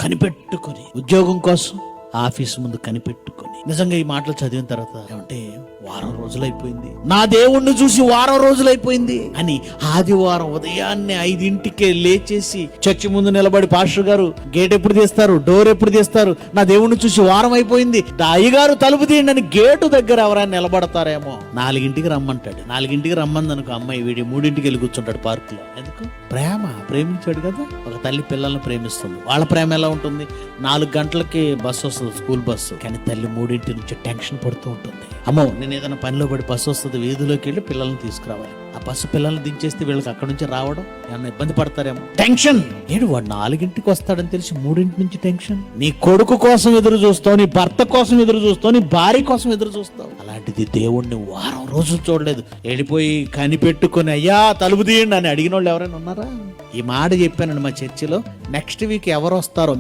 కనిపెట్టుకొని, ఉద్యోగం కోసం ఆఫీస్ ముందు కనిపెట్టుకొని. నిజంగా ఈ మాటలు చదివిన తర్వాత ఏమంటే వారం రోజులైపోయింది, నా దేవుణ్ణి చూసి వారం రోజులైపోయింది అని ఆదివారం ఉదయాన్నే 5 లేచేసి చర్చి ముందు నిలబడి, పాస్టర్ గారు గేట్ ఎప్పుడు తీస్తారు, డోర్ ఎప్పుడు తీస్తారు, నా దేవుణ్ణి చూసి వారం అయిపోయింది, అయ్యగారు తలుపు తీయండి అని గేటు దగ్గర ఎవరైనా నిలబడతారేమో. 4 రమ్మంటాడు. 4 రమ్మంది అనుకో అమ్మాయి, వీడి 3 వెళ్ళి కూర్చుంటాడు పార్క్ లో. ఎందుకు? ప్రేమించాడు కదా. ఒక తల్లి పిల్లల్ని ప్రేమిస్తుంది. వాళ్ళ ప్రేమ ఎలా ఉంటుంది? 4 గంటలకి బస్సు వస్తుంది, స్కూల్ బస్సు. కానీ తల్లి 3 నుంచి టెన్షన్ పడుతూ ఉంటుంది. అమ్మో, నేను ఏదైనా పనిలో పడి బస్సు వస్తుంది, వీధిలోకి వెళ్ళి పిల్లల్ని తీసుకురావాలి. ఆ బస్సు పిల్లల్ని దించేస్తే వీళ్ళకి అక్కడి నుంచి రావడం ఏమన్నా ఇబ్బంది పడతారేమో. టెన్షన్. వాడు 4 వస్తాడని తెలిసి 3 నుంచి టెన్షన్. నీ కొడుకు కోసం ఎదురు చూస్తావు, నీ భర్త కోసం ఎదురు చూస్తావు, నీ భార్య కోసం ఎదురు చూస్తావు. అలాంటిది దేవుణ్ణి వారం రోజులు చూడలేదు. వెళ్ళిపోయి కనిపెట్టుకొని అయ్యా తలుపు తీయండి అని అడిగిన వాళ్ళు ఎవరైనా ఉన్నారా? ఈ మాట చెప్పానండి మా చర్చిలో. నెక్స్ట్ వీక్ ఎవరు వస్తారో